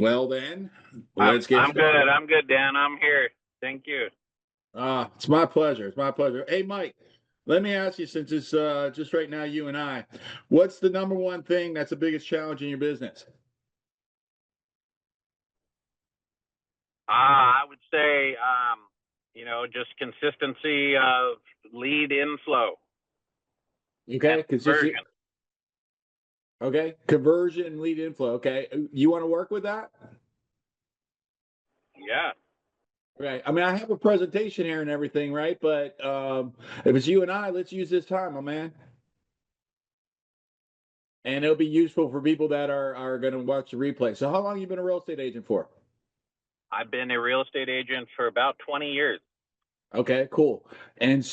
Well then, let's get I'm started. good. I'm good, Dan. I'm here. Thank you. It's my pleasure. It's my pleasure. Hey, Mike, let me ask you, since it's just right now, you and I, what's the number one thing that's the biggest challenge in your business? I would say, just consistency of lead inflow and Okay, consistent. conversion. Okay, conversion, lead inflow. Okay, you want to work with that? Yeah. Okay. I mean, I have a presentation here and everything, right? But if it's you and I, let's use this time, my man. And it'll be useful for people that are going to watch the replay. So, how long you been a real estate agent for? I've been a real estate agent for about 20 years. Okay, cool. And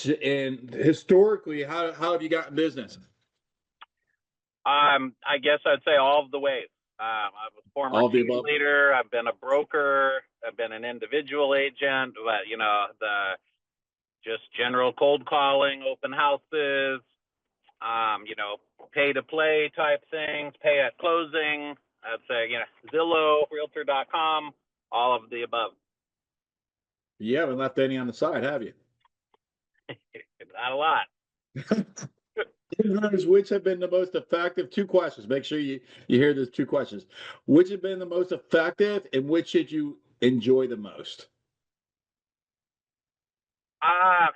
historically, how have you gotten business? I guess I'd say all of the ways. I was a former All of the team above. leader. I've been a broker. I've been an individual agent. But the just general cold calling, open houses, you know, pay to play type things, pay at closing. I'd say, Zillow, Realtor.com, all of the above. You haven't left any on the side, have you? Not a lot. Which have been the most effective? Two questions. Make sure you hear those two questions. Which have been the most effective, and which did you enjoy the most? Uh,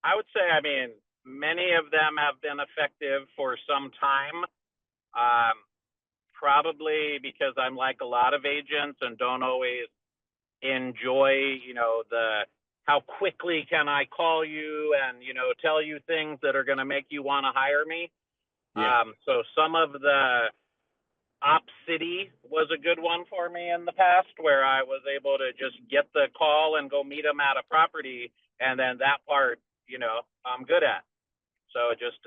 I would say, many of them have been effective for some time. Um, Probably because I'm like a lot of agents and don't always enjoy, the how quickly can I call you and, tell you things that are going to make you want to hire me. Yeah. So some of the Op City was a good one for me in the past where I was able to just get the call and go meet them at a property. And then that part, I'm good at. So just,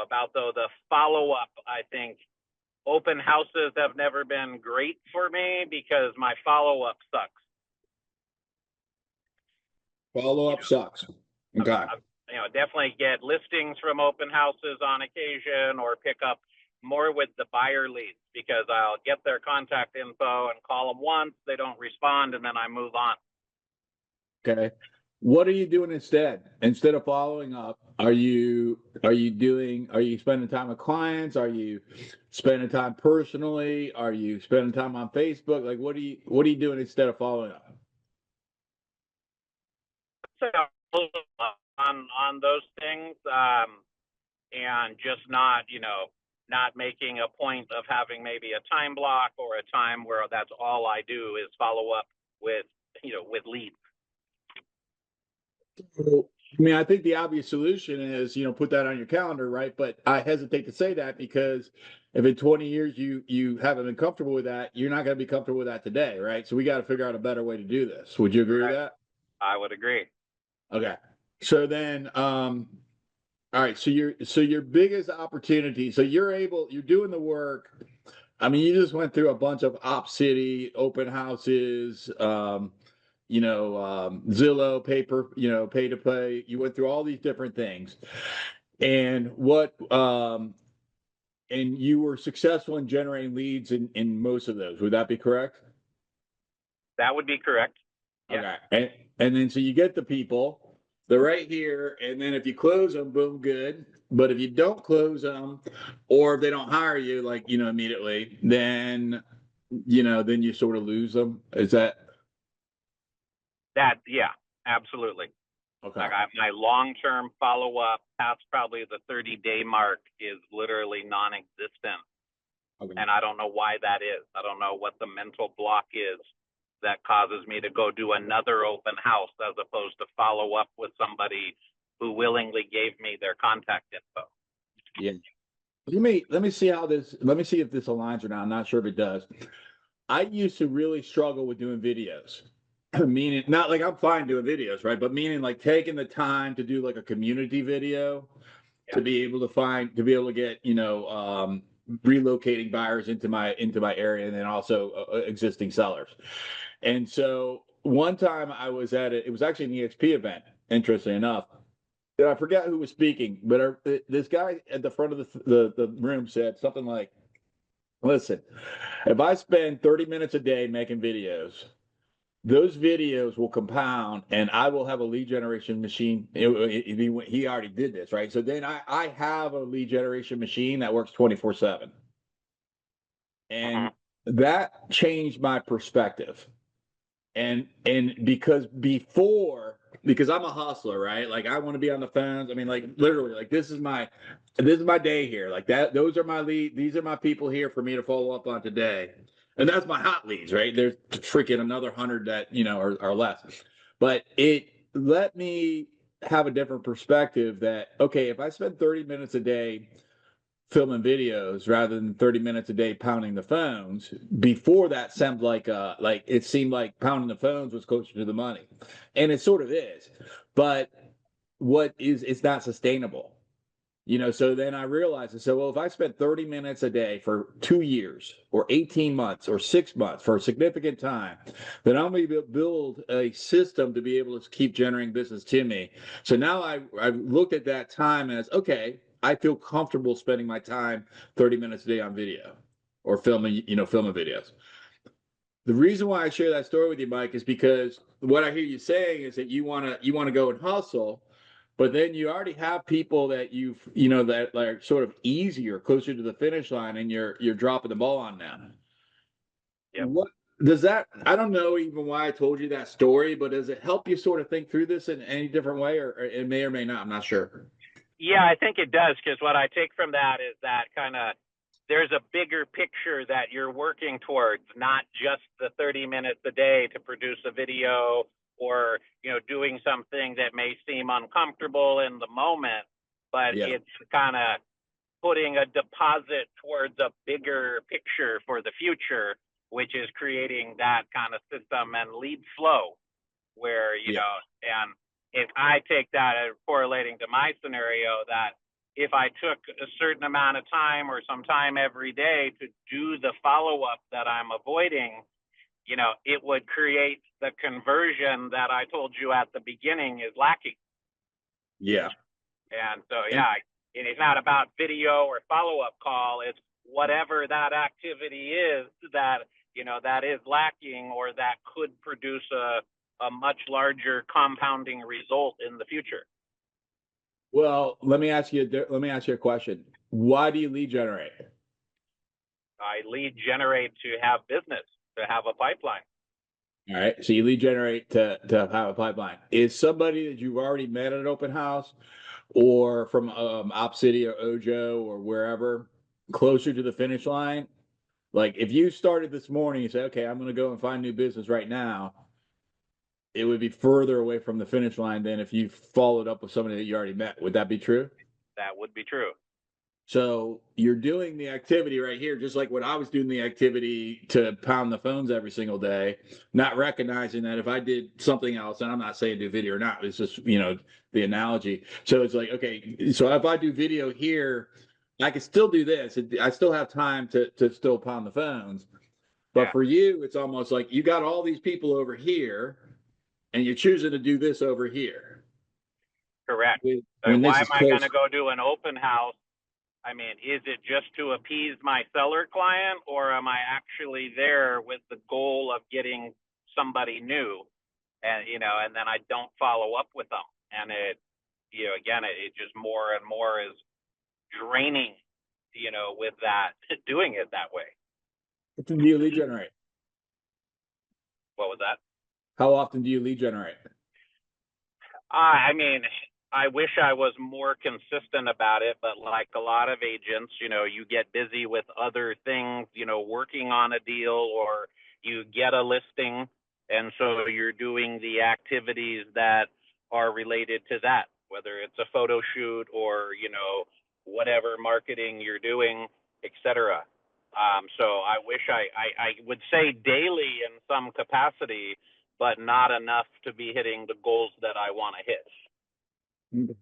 about the follow up, I think open houses have never been great for me because my follow up sucks. Follow You up know, sucks. Okay. definitely get listings from open houses on occasion or pick up more with the buyer leads because I'll get their contact info and call them once, they don't respond, and then I move on. Okay. What are you doing instead? Instead of following up, are you spending time with clients? Are you spending time personally? Are you spending time on Facebook? Like what are you doing instead of following up? So on those things, and just not making a point of having maybe a time block or a time where that's all I do is follow up with with leads. So, I mean, I think the obvious solution is, put that on your calendar, right? But I hesitate to say that because if in 20 years you haven't been comfortable with that, you're not going to be comfortable with that today, right? So we got to figure out a better way to do this. Would you agree with Correct. that? I would agree. Okay. So then, all right. So your biggest opportunity. So you're doing the work. I mean, you just went through a bunch of Op City open houses, Zillow, paper, pay to pay. You went through all these different things, and and you were successful in generating leads in most of those. Would that be correct? That would be correct. Yes. Okay. And then so you get the people, they're right here, and then if you close them, boom, good. But if you don't close them, or if they don't hire you, like immediately, then you sort of lose them. Is that Yeah, absolutely. okay? Like my long-term follow-up past probably the 30-day mark is literally non-existent. Okay. And I don't know why that is. I don't know what the mental block is that causes me to go do another open house as opposed to follow up with somebody who willingly gave me their contact info. Yeah. Let me see how this. Let me see if this aligns or not. I'm not sure if it does. I used to really struggle with doing videos. Meaning, not like I'm fine doing videos, right? But meaning like taking the time to do like a community video Yeah. to be able to be able to get, relocating buyers into my area and then also existing sellers. And so one time I was it was actually an EXP event, interesting enough. And I forgot who was speaking, but this guy at the front of the room said something like, Listen, if I spend 30 minutes a day making videos, those videos will compound and I will have a lead generation machine. He already did this, right? So then I have a lead generation machine that works 24/7. Hmm. And that changed my perspective. And because I'm a hustler, right? Like I want to be on the phones. I mean, like literally, like this is my day here. Like that, those are my lead. These are my people here for me to follow up on today, and that's my hot leads, right? There's freaking another 100 that are less, but it let me have a different perspective. That okay, if I spend 30 minutes a day filming videos rather than 30 minutes a day pounding the phones. Before that seemed like it seemed like pounding the phones was closer to the money. And it sort of is. But it's not sustainable. So then I realized I said, well, if I spent 30 minutes a day for 2 years or 18 months or 6 months for a significant time, then I'm going to build a system to be able to keep generating business to me. So now I've looked at that time as, okay, I feel comfortable spending my time 30 minutes a day on video or filming videos. The reason why I share that story with you, Mike, is because what I hear you saying is that you want to go and hustle, but then you already have people that that are sort of easier, closer to the finish line, and you're dropping the ball on them. Yep. What does that? I don't know even why I told you that story, but does it help you sort of think through this in any different way, or it may or may not? I'm not sure. Yeah, I think it does, because what I take from that is that kind of there's a bigger picture that you're working towards, not just the 30 minutes a day to produce a video, or doing something that may seem uncomfortable in the moment, but Yeah, it's kind of putting a deposit towards a bigger picture for the future, which is creating that kind of system and lead flow where, yeah, and if I take that as correlating to my scenario, that if I took a certain amount of time or some time every day to do the follow up that I'm avoiding, it would create the conversion that I told you at the beginning is lacking. yeah. And so, And yeah, and it's not about video or follow up call. It's whatever that activity is that is lacking, or that could produce a much larger compounding result in the future. well, let me ask you a question. Why do you lead generate? I lead generate to have business, to have a pipeline. All right. So you lead generate to have a pipeline. Is somebody that you've already met at an open house or from Op City or Ojo or wherever closer to the finish line? Like if you started this morning and say, okay, I'm going to go and find new business right now, it would be further away from the finish line than if you followed up with somebody that you already met. Would that be true? That would be true. So you're doing the activity right here, just like when I was doing the activity to pound the phones every single day, not recognizing that if I did something else, and I'm not saying do video or not, it's just, the analogy. So it's like, okay, so if I do video here, I can still do this. I still have time to still pound the phones. But Yeah, for you, it's almost like you got all these people over here and you're choosing to do this over here. correct. When Why this am is I going close. to go do an open house? I mean, is it just to appease my seller client, or am I actually there with the goal of getting somebody new? And then I don't follow up with them. And again, it just more and more is draining, with that, doing it that way. How often do you lead generate? What was that? How often do you lead generate? I mean, I wish I was more consistent about it, but like a lot of agents, you get busy with other things, working on a deal, or you get a listing. And so you're doing the activities that are related to that, whether it's a photo shoot or, whatever marketing you're doing, etc. So I wish I would say daily in some capacity, but not enough to be hitting the goals that I want to hit.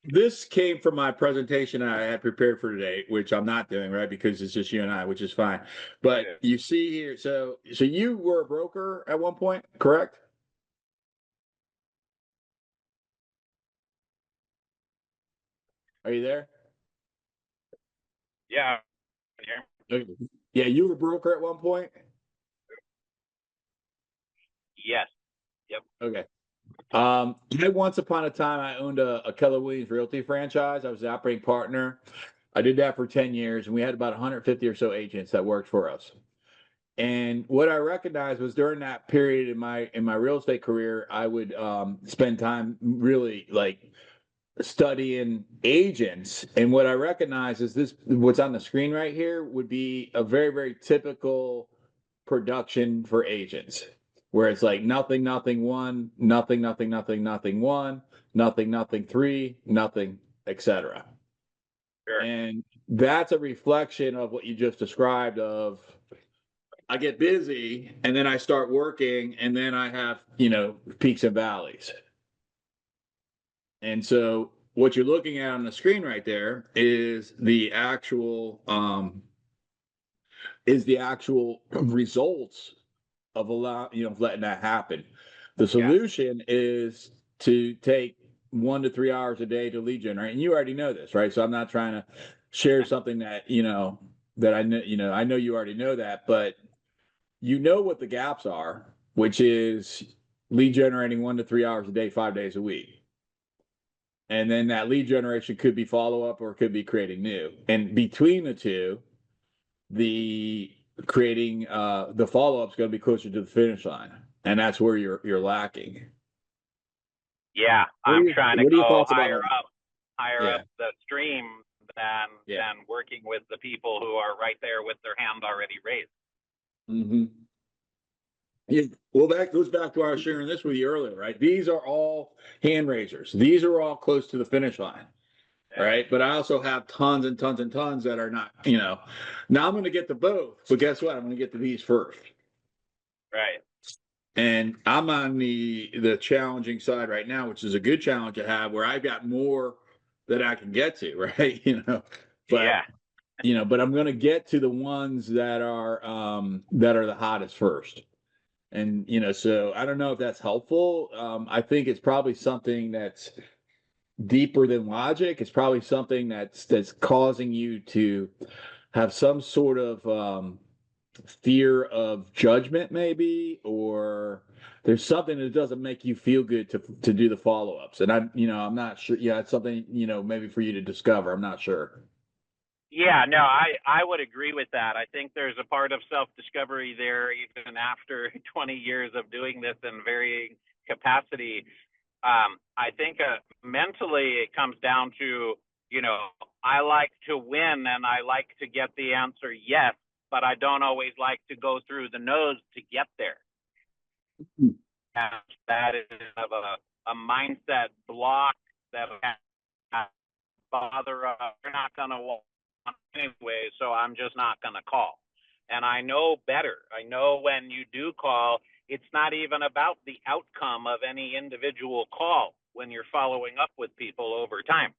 This came from my presentation I had prepared for today, which I'm not doing, right? Because it's just you and I, which is fine. But Yeah. you see here, so you were a broker at one point, correct? Are you there? Yeah. Can you hear Okay. Yeah, you were a broker at one point? Yes. Yep. Okay. Once upon a time, I owned a Keller Williams Realty franchise. I was the operating partner. I did that for 10 years, and we had about 150 or so agents that worked for us. And what I recognized was during that period in my real estate career, I would spend time really like studying agents. And what I recognize is this: what's on the screen right here would be a very, very typical production for agents, where it's like nothing, nothing, one, nothing, nothing, nothing, nothing, one, nothing, nothing, three, nothing, etc. Sure. And that's a reflection of what you just described of I get busy and then I start working and then I have, peaks and valleys. And so what you're looking at on the screen right there is the actual results of letting that happen. The Yeah. solution is to take 1 to 3 hours a day to lead generate. And you already know this, right? So I'm not trying to share something that, that I know you already know that, but you know what the gaps are, which is lead generating 1 to 3 hours a day, 5 days a week. And then that lead generation could be follow up or it could be creating new. And between the two, the creating the follow up is going to be closer to the finish line, and that's where you're lacking. Yeah. I'm trying to What are your go thoughts about higher Yeah, up the stream than yeah. than working with the people who are right there with their hand already raised. Mm-hmm. Yeah. Well, that goes back to what I was sharing this with you earlier, right? These are all hand raisers. These are all close to the finish line. Yeah. Right. But I also have tons and tons and tons that are not, now I'm going to get to both. But guess what? I'm going to get to these first. Right. And I'm on the challenging side right now, which is a good challenge to have where I've got more that I can get to, right? But Yeah. but I'm going to get to the ones that are the hottest first. And so I don't know if that's helpful. I think it's probably something that's deeper than logic. It's probably something that's causing you to have some sort of fear of judgment, maybe, or there's something that doesn't make you feel good to do the follow-ups. And I'm not sure. Yeah, it's something maybe for you to discover. I'm not sure. Yeah, no, I would agree with that. I think there's a part of self-discovery there, even after 20 years of doing this in varying capacity. I think mentally it comes down to, I like to win and I like to get the answer yes, but I don't always like to go through the nose to get there. And that is of a mindset block that bother us. We're not going to want anyway, so I'm just not going to call. And I know better. I know when you do call, it's not even about the outcome of any individual call when you're following up with people over time.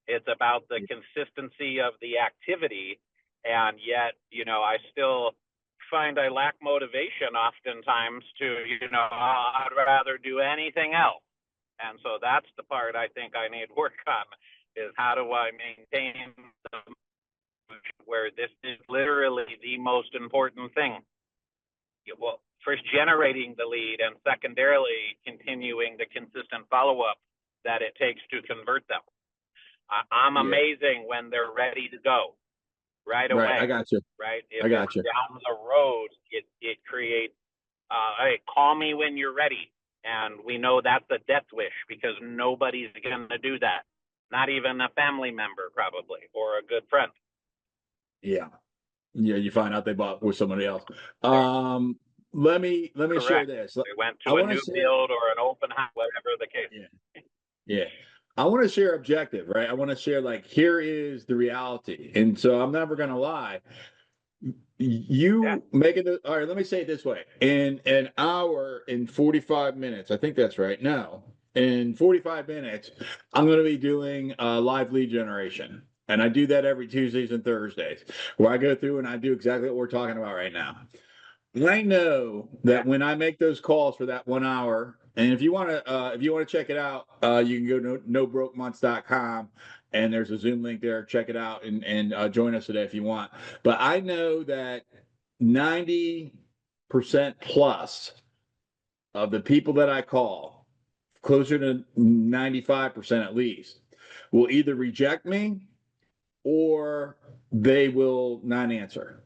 It's about the consistency of the activity. And yet, I still find I lack motivation oftentimes to, I'd rather do anything else. And so that's the part I think I need work on is how do I maintain the where this is literally the most important thing. Well, first generating the lead and secondarily continuing the consistent follow-up that it takes to convert them. I'm Yeah. amazing when they're ready to go right Right. away. I got you. Right. I If got it's you. down the road, it creates, hey, call me when you're ready. And we know that's a death wish because nobody's going to do that. Not even a family member, probably, or a good friend. Yeah. Yeah. You find out they bought with somebody else. They're Let me share correct. this. They went I to a want to new share. build or an open house, whatever the case. Yeah. Yeah. I want to share objective, right? I want to share like here is the reality. And so I'm never gonna lie. Yeah. You make it all right, let me say it this way. In an hour and 45 minutes, I think that's right. No, in 45 minutes, I'm gonna be doing live lead generation. And I do that every Tuesdays and Thursdays, where I go through and I do exactly what we're talking about right now. I know Yeah. that when I make those calls for that 1 hour, and if you want to check it out, you can go to nobrokemonths.com and there's a Zoom link there. Check it out and join us today if you want. But I know that 90% plus of the people that I call, closer to 95% at least, will either reject me or they will not answer.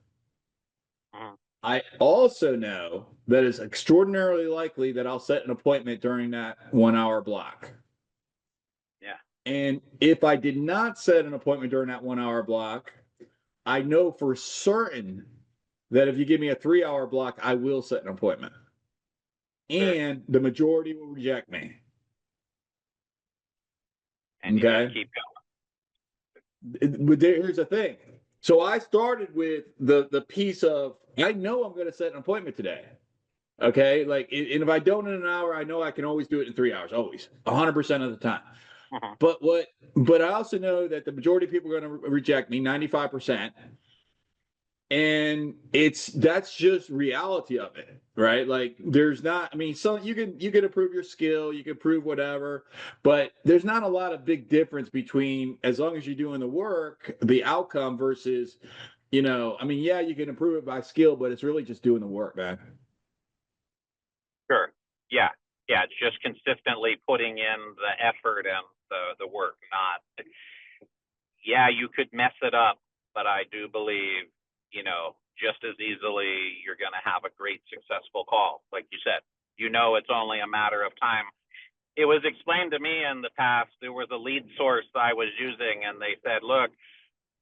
I also know that it's extraordinarily likely that I'll set an appointment during that 1 hour block. Yeah. And if I did not set an appointment during that 1 hour block, I know for certain that if you give me a 3 hour block, I will set an appointment. And the majority will reject me. And you just keep going. But here's the thing. So I started with the piece of, I know I'm going to set an appointment today. Okay. Like, and if I don't in an hour, I know I can always do it in 3 hours, always, 100% of the time. But I also know that the majority of people are going to reject me, 95%. And that's just reality of it, right? Like, there's not, I mean, so you can improve your skill, you can prove whatever, but there's not a lot of big difference between, as long as you're doing the work, the outcome versus, I mean, yeah, you can improve it by skill, but it's really just doing the work, man. Sure. Yeah. Yeah. It's just consistently putting in the effort and the work, not, yeah, you could mess it up, but I do believe, just as easily you're going to have a great successful call. Like you said, it's only a matter of time. It was explained to me in the past, there was a lead source I was using, and they said, look,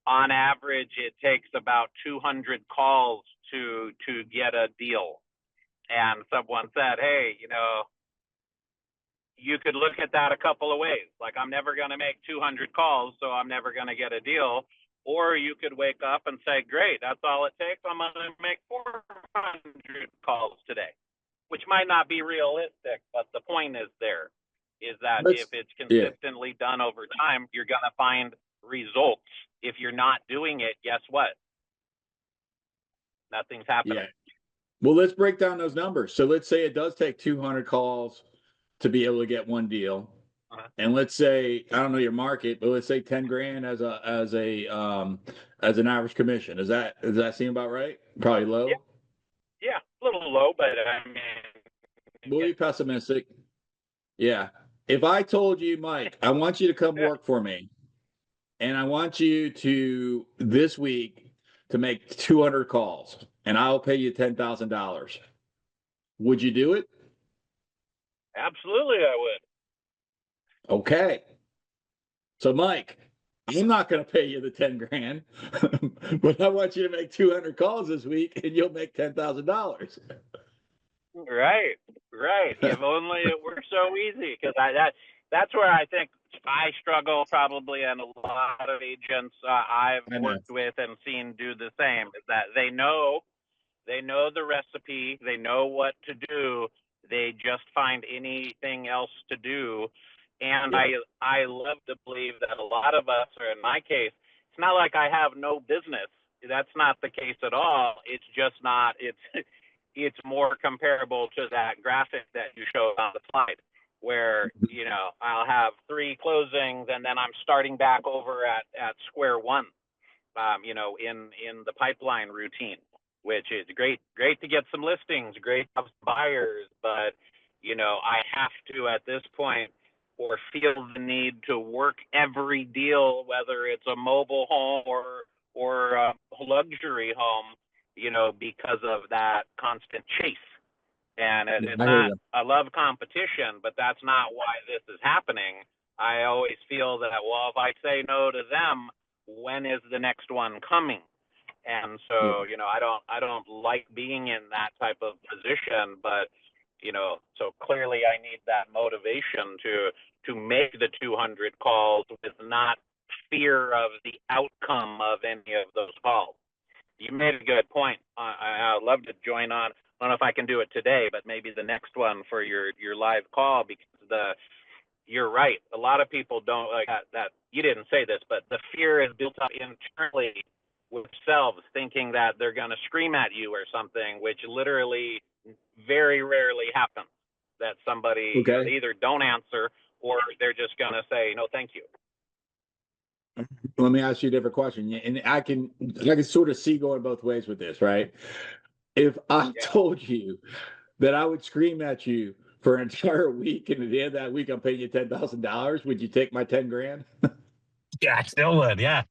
on average, it takes about 200 calls to get a deal. And someone said, hey, you could look at that a couple of ways. Like, I'm never going to make 200 calls, so I'm never going to get a deal. Or you could wake up and say, great, that's all it takes. I'm going to make 400 calls today, which might not be realistic, but the point is that if it's consistently done over time, you're going to find results. If you're not doing it, guess what? Nothing's happening. Yeah. Well, let's break down those numbers. So let's say it does take 200 calls to be able to get one deal. And let's say, I don't know your market, but let's say 10 grand as an average commission. Does that seem about right? Probably low. Yeah, a little low, but I mean, we'll be pessimistic. Yeah. If I told you, Mike, I want you to come work for me, and I want you to this week to make 200 calls, and I'll pay you $10,000. Would you do it? Absolutely, I would. Okay. So, Mike, I'm not going to pay you the 10 grand, but I want you to make 200 calls this week, and you'll make $10,000. Right. If only it were so easy, because that's where I think I struggle probably, and a lot of agents I've worked with and seen do the same, is that they know the recipe, they know what to do, they just find anything else to do. And I love to believe that a lot of us, or in my case, it's not like I have no business. That's not the case at all. It's just not, it's more comparable to that graphic that you showed on the slide, where, I'll have 3 closings and then I'm starting back over at square one, in the pipeline routine, which is great to get some listings, great to have buyers, but, I have to, at this point, or feel the need to work every deal, whether it's a mobile home or a luxury home, because of that constant chase. And it's not, I love competition, but that's not why this is happening. I always feel that, well, if I say no to them, when is the next one coming? And so, I don't like being in that type of position, but, so clearly I need that motivation to make the 200 calls with not fear of the outcome of any of those calls. You made a good point. I'd love to join on. I don't know if I can do it today, but maybe the next one for your live call, because you're right. A lot of people don't like that. You didn't say this, but the fear is built up internally with themselves, thinking that they're going to scream at you or something, which literally very rarely happens. That somebody they either don't answer or they're just going to say, no, thank you. Let me ask you a different question. And I can sort of see going both ways with this, right? If I Yeah. told you that I would scream at you for an entire week, and at the end of that week I'm paying you $10,000, would you take my 10 grand? Yeah, I still would. Yeah.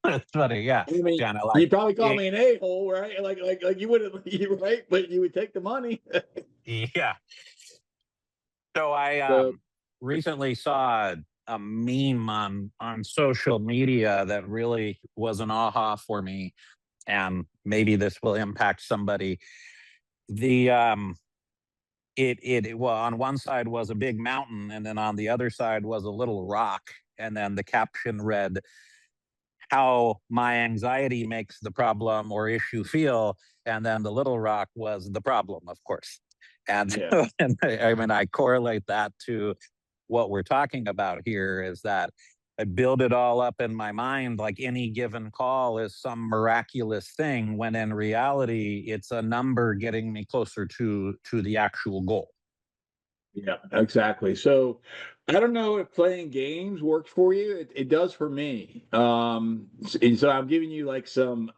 That's funny. Yeah. I mean, Kind of like, you'd probably call me an a-hole, right? Like you wouldn't, right? But you would take the money. yeah. So I So recently saw a meme on social media that really was an aha for me, and maybe this will impact somebody. The Well, on one side was a big mountain, and then on the other side was a little rock, and then the caption read, "How my anxiety makes the problem or issue feel," and then the little rock was the problem, of course. And, yeah, and I mean, I correlate that to what we're talking about here is that I build it all up in my mind like any given call is some miraculous thing, when in reality it's a number getting me closer to the actual goal. yeah, exactly. So I don't know if playing games works for you. It does for me. And so I'm giving you like some,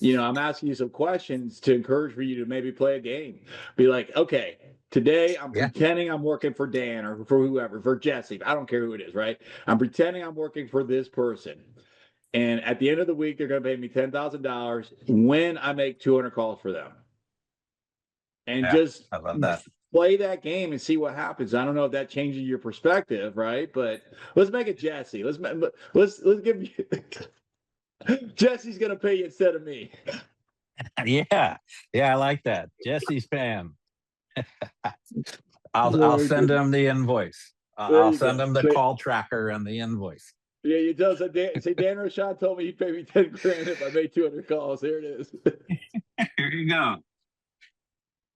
I'm asking you some questions to encourage for you to maybe play a game. Be like, okay, today I'm Yeah. pretending I'm working for Dan or for whoever, for Jesse. I don't care who it is, right? I'm pretending I'm working for this person. And at the end of the week, they're going to pay me $10,000 when I make 200 calls for them. And Yeah. just I love that. play that game and see what happens. I don't know if that changes your perspective, right? But let's make it Jesse. Let's give you Jesse's going to pay you instead of me. Yeah. Yeah. I like that. Jesse's fan. I'll Very send good. him the invoice. There I'll you send go. him the call tracker and the invoice. Yeah, you tell us that Dan Rochon told me he'd pay me 10 grand if I made 200 calls. There it is. Here you go.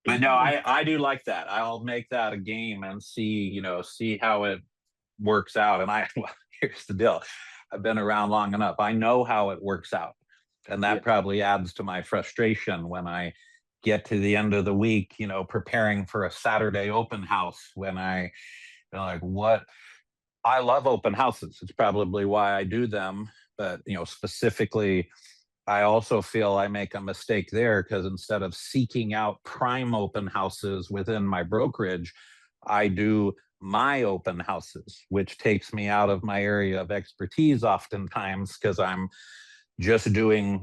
But no, I do like that. I'll make that a game and see how it works out. And well, here's the deal. I've been around long enough. I know how it works out. And Yeah. that probably adds to my frustration when I get to the end of the week, preparing for a Saturday open house when like, what? I love open houses. It's probably why I do them. But, specifically, I also feel I make a mistake there because instead of seeking out prime open houses within my brokerage, I do my open houses, which takes me out of my area of expertise oftentimes because I'm just doing,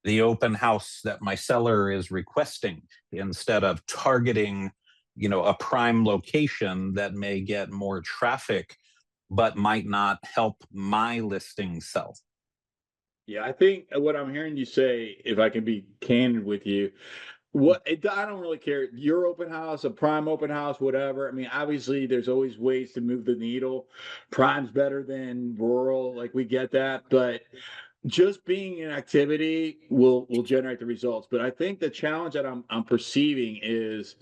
the open house that my seller is requesting instead of targeting, a prime location that may get more traffic but might not help my listing sell. Yeah, I think what I'm hearing you say, if I can be candid with you, I don't really care. Your open house, a prime open house, whatever. I mean, obviously, there's always ways to move the needle. Prime's better than rural, like we get that, but just being in activity will generate the results. But I think the challenge that I'm perceiving is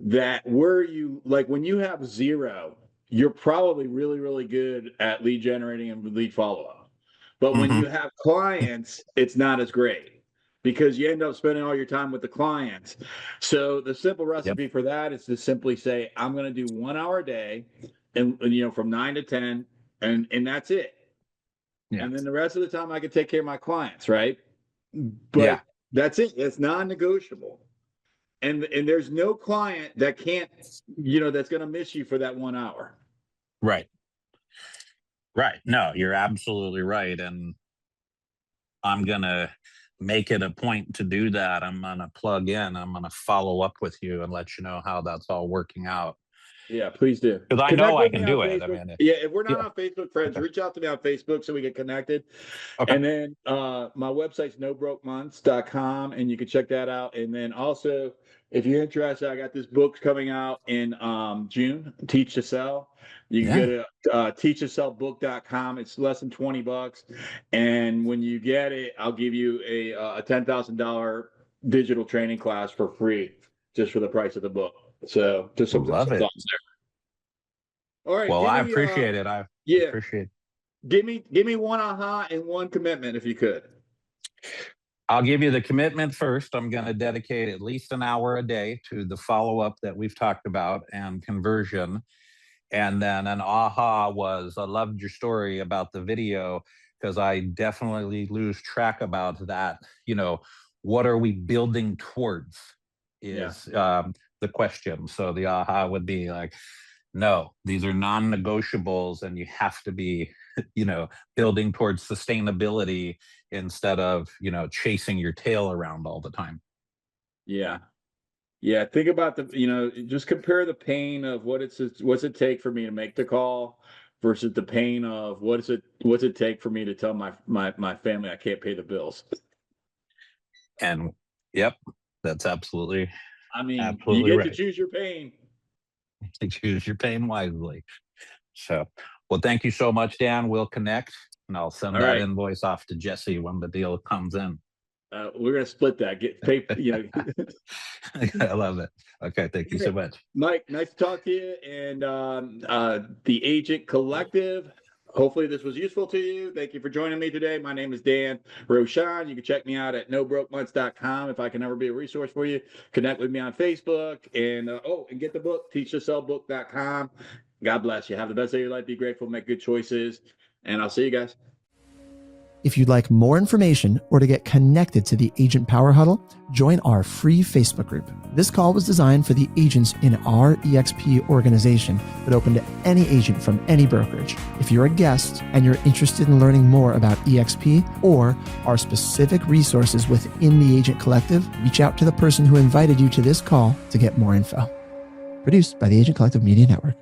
that where you like when you have zero, you're probably really, really good at lead generating and lead follow up. But when Mm-hmm. you have clients, it's not as great because you end up spending all your time with the clients. So the simple Yep. recipe for that is to simply say, I'm going to do 1 hour a day and from 9 to 10, and that's it. Yeah. And then the rest of the time I can take care of my clients, right? Yeah. But that's it. It's non-negotiable. And there's no client that can't, that's going to miss you for that 1 hour. Right. Right. No, you're absolutely right. And I'm going to make it a point to do that. I'm going to plug in. I'm going to follow up with you and let you know how that's all working out. Yeah, please do. Because I know Connect I with me can on do it. I Facebook. mean, Yeah, if we're not yeah. on Facebook friends, Okay. reach out to me on Facebook so we get connected. Okay. And then my website's nobrokemonths.com, and you can check that out. And then also, if you're interested, I got this book coming out in June, Teach to Sell. You can go to teachtosellbook.com. It's less than $20. And when you get it, I'll give you a $10,000 digital training class for free, just for the price of the book. So just some Love it. thoughts there. All right, Well, I appreciate it. I yeah, appreciate it. give me one aha and one commitment if you could. I'll give you the commitment first. I'm going to dedicate at least an hour a day to the follow up that we've talked about and conversion. And then an aha was, I loved your story about the video, because I definitely lose track about that. What are we building towards is the question. So the aha would be like, no, these are non-negotiables, and you have to be, building towards sustainability instead of, chasing your tail around all the time. Yeah. Yeah, think about just compare the pain of what's it take for me to make the call versus the pain of what's it take for me to tell my family I can't pay the bills. And yep, that's absolutely. I mean, absolutely you get right. to choose your pain. To choose your pain wisely. So, well, thank you so much, Dan. We'll connect, and I'll send All that right. invoice off to Jesse when the deal comes in. We're gonna split that. Get paid. I love it. Okay, thank you so much, Mike. Nice to talk to you. And the Agent Collective. Hopefully this was useful to you. Thank you for joining me today. My name is Dan Rochon. You can check me out at nobrokemonths.com. If I can ever be a resource for you, connect with me on Facebook, and and get the book, teachtosellbook.com. God bless you. Have the best day of your life. Be grateful, make good choices, and I'll see you guys. If you'd like more information or to get connected to the Agent Power Huddle, join our free Facebook group. This call was designed for the agents in our EXP organization, but open to any agent from any brokerage. If you're a guest and you're interested in learning more about EXP or our specific resources within the Agent Collective, reach out to the person who invited you to this call to get more info. Produced by the Agent Collective Media Network.